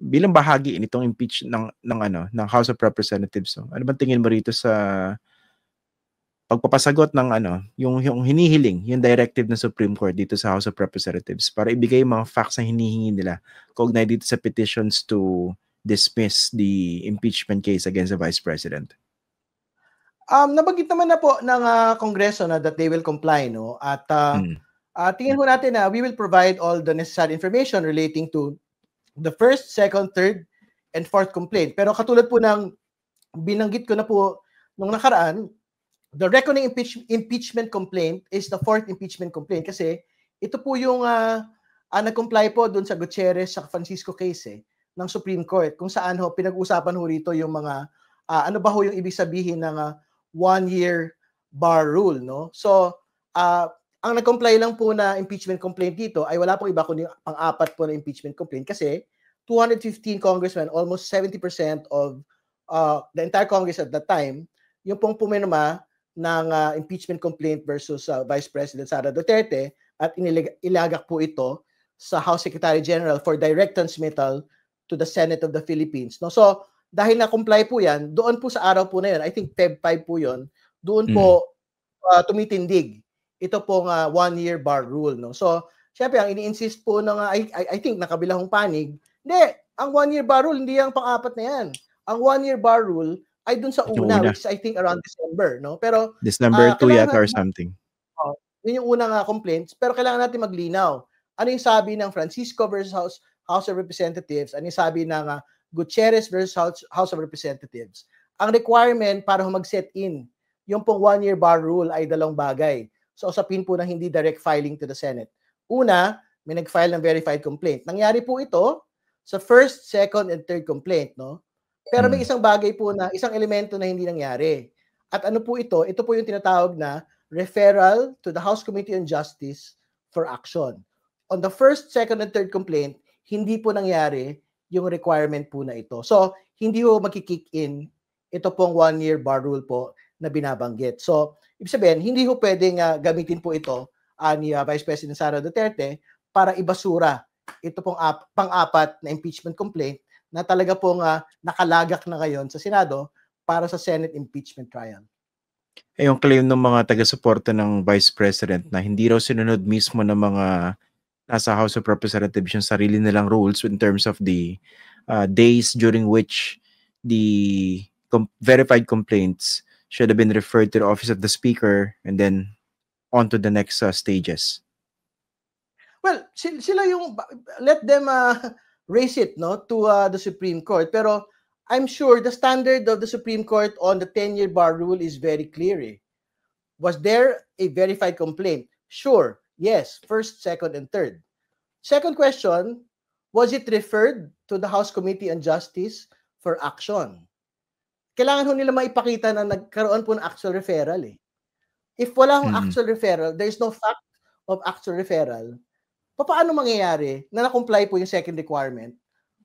bilang bahagi nitong impeach ng House of Representatives. So, ano bang tingin mo rito sa pagpapasagot ng yung hinihiling, yung directive ng Supreme Court dito sa House of Representatives para ibigay yung mga facts na hinihingi nila kaugnay dito sa petitions to dismiss the impeachment case against the Vice President? Nabanggit naman na po ng Kongreso na that they will comply, no? At tingin po natin na we will provide all the necessary information relating to the first, second, third, and fourth complaint. Pero katulad po ng binanggit ko na po nung nakaraan, the reckoning impeachment complaint is the fourth impeachment complaint kasi ito po yung nag-comply po doon sa Gutierrez sa Francisco case ng Supreme Court kung saan pinag-usapan ho rito yung mga ano ba ho yung ibig sabihin ng 1-year bar rule, no? So, ang nag-comply lang po na impeachment complaint dito ay wala pong iba kundi pang-apat po na impeachment complaint kasi 215 congressmen, almost 70% of the entire Congress at that time, yung pong pumirma ng impeachment complaint versus Vice President Sara Duterte at ilagak po ito sa House Secretary General for direct transmittal to the Senate of the Philippines. No? So, dahil na-comply po yan, doon po sa araw po na yun, I think Feb 5 po yun, doon po tumitindig ito pong 1-year bar rule. No? So, syempre, ang ini-insist po ng, I think, nakabilahong panig, hindi, ang 1-year bar rule, hindi yung pang-apat na yan. Ang 1-year bar rule ay dun sa una, which is I think around December. No? Pero, December 2 yata or something. Yun yung unang complaints. Pero kailangan natin maglinaw. Ano yung sabi ng Francisco versus House of Representatives? Ano yung sabi ng Gutierrez versus House of Representatives? Ang requirement para mag-set in yung pong 1-year bar rule ay dalawang bagay. So, usapin po ng hindi direct filing to the Senate. Una, may nag-file ng verified complaint. Nangyari po ito sa first, second, and third complaint, no? Pero may isang bagay po na, isang elemento na hindi nangyari. At ano po ito? Ito po yung tinatawag na referral to the House Committee on Justice for action. On the first, second, and third complaint, hindi po nangyari yung requirement po na ito. So, hindi po magkikick in ito pong 1-year bar rule po na binabanggit. So, ibig sabihin, hindi po pwedeng gamitin po ito ni Vice President Sara Duterte para ibasura ito pong pang-apat na impeachment complaint na talaga pong nakalagak na ngayon sa Senado para sa Senate impeachment trial. Yung claim ng mga taga-suporta ng Vice President na hindi raw sinunod mismo ng mga nasa House of Representatives yung sarili nilang rules in terms of the days during which the verified complaints should have been referred to the office of the Speaker and then on to the next stages. Well, sila yung, let them raise it to the Supreme Court. Pero I'm sure the standard of the Supreme Court on the 10-year bar rule is very clear. Was there a verified complaint? Sure. Yes. First, second, and third. Second question, was it referred to the House Committee on Justice for action? Kailangan ho nila maipakita na nagkaroon po ng actual referral. If wala hong actual referral, there is no fact of actual referral, paano mangyayari na na-comply po yung second requirement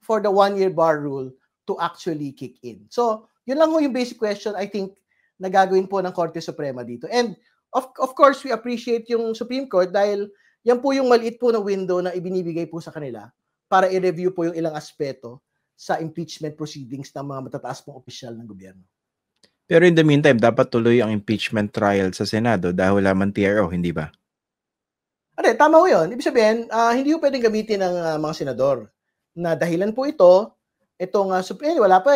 for the 1-year bar rule to actually kick in? So, yun lang ho yung basic question I think na gagawin po ng Korte Suprema dito. And of course, we appreciate yung Supreme Court dahil yan po yung maliit po na window na ibinibigay po sa kanila para i-review po yung ilang aspeto sa impeachment proceedings ng mga matataas pong opisyal ng gobyerno. Pero in the meantime, dapat tuloy ang impeachment trial sa Senado dahil wala man TRO, hindi ba? Tama ho yun. Ibig sabihin, hindi po pwedeng gamitin ng mga senador na dahilan po itong Supreme, wala pa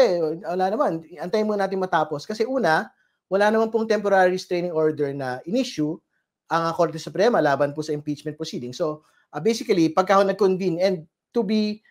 wala naman. Antayin muna natin matapos. Kasi una, wala naman pong temporary restraining order na in-issue ang Korte Suprema laban po sa impeachment proceeding. So, basically, pagka nag-convene and to be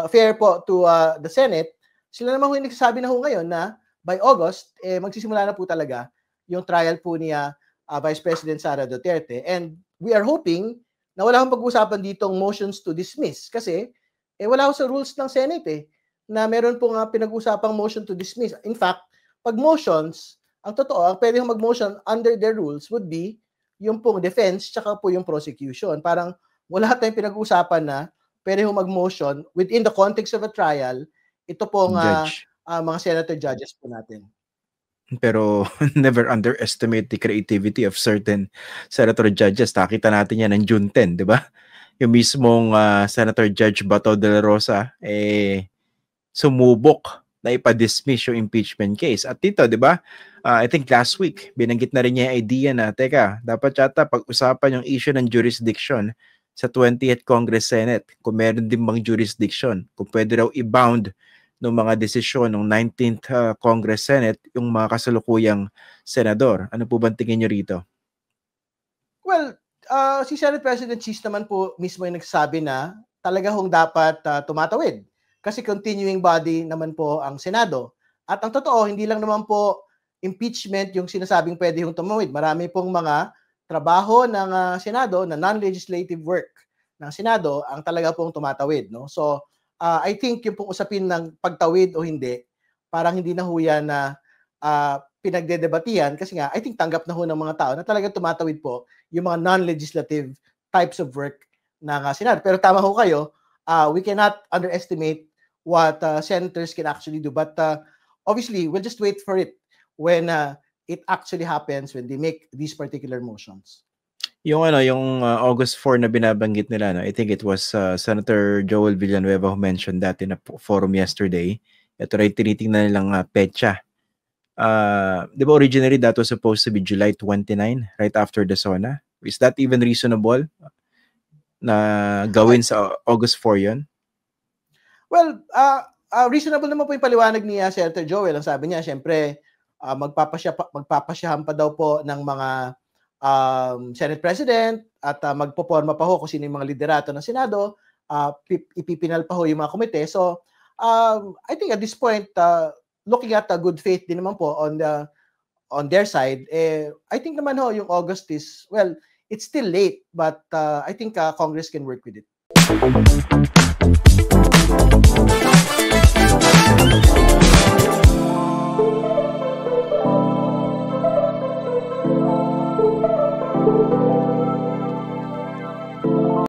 fair po to the Senate, sila naman yung nagsasabi na ho ngayon na by August, magsisimula na po talaga yung trial po niya Vice President Sara Duterte. And we are hoping na wala akong pag-usapan ditong motions to dismiss kasi wala ako sa rules ng Senate na meron pong pinag-usapang motion to dismiss. In fact, pag motions, ang totoo, ang pwede mag-motion under their rules would be yung pong defense tsaka po yung prosecution. Parang wala tayong pinag-usapan na pwede mag-motion within the context of a trial, ito pong mga senator judges po natin. Pero never underestimate the creativity of certain senator judges. Nakita natin yan ng June 10, di ba? Yung mismong Senator Judge Bato de la Rosa, sumubok na ipa-dismiss yung impeachment case. At dito, di ba, I think last week, binanggit na rin niya yung idea na, teka, dapat yata pag-usapan yung issue ng jurisdiction sa 20th Congress Senate, kung meron din bang jurisdiction, kung pwede raw i-bound ng mga desisyon ng 19th Congress Senate yung mga kasalukuyang senador. Ano po bang tingin nyo rito? Well, si Senate President Cheese naman po mismo yung nagsasabi na talaga hong dapat tumatawid. Kasi continuing body naman po ang Senado. At ang totoo, hindi lang naman po impeachment yung sinasabing pwede yung tumawid. Marami pong mga trabaho ng Senado na non-legislative work ng Senado ang talaga pong tumatawid. No? So, I think yung pong usapin ng pagtawid o hindi, parang hindi na ho yan na pinagdedebatihan kasi nga, I think tanggap na ho ng mga tao na talagang tumatawid po yung mga non-legislative types of work ng Senado. Pero tama ho kayo, we cannot underestimate what senators can actually do. But obviously, we'll just wait for it when it actually happens, when they make these particular motions. Yung August 4 na binabanggit nila, no? I think it was Senator Joel Villanueva who mentioned that in a forum yesterday. Ito rin tinitingnan nilang petsa. Di ba originally that was supposed to be July 29, right after the SONA? Is that even reasonable na gawin sa August 4 yun? Well, reasonable naman po yung paliwanag ni Senator Joel. Ang sabi niya, syempre, magpapasyahan pa daw po ng mga Senate President at magpoporma pa ho kung sino yung mga liderato ng Senado, ipipinal pa ho yung mga komite. So, I think at this point, looking at good faith din naman po on their side, I think naman ho yung August is, well, it's still late, but I think Congress can work with it.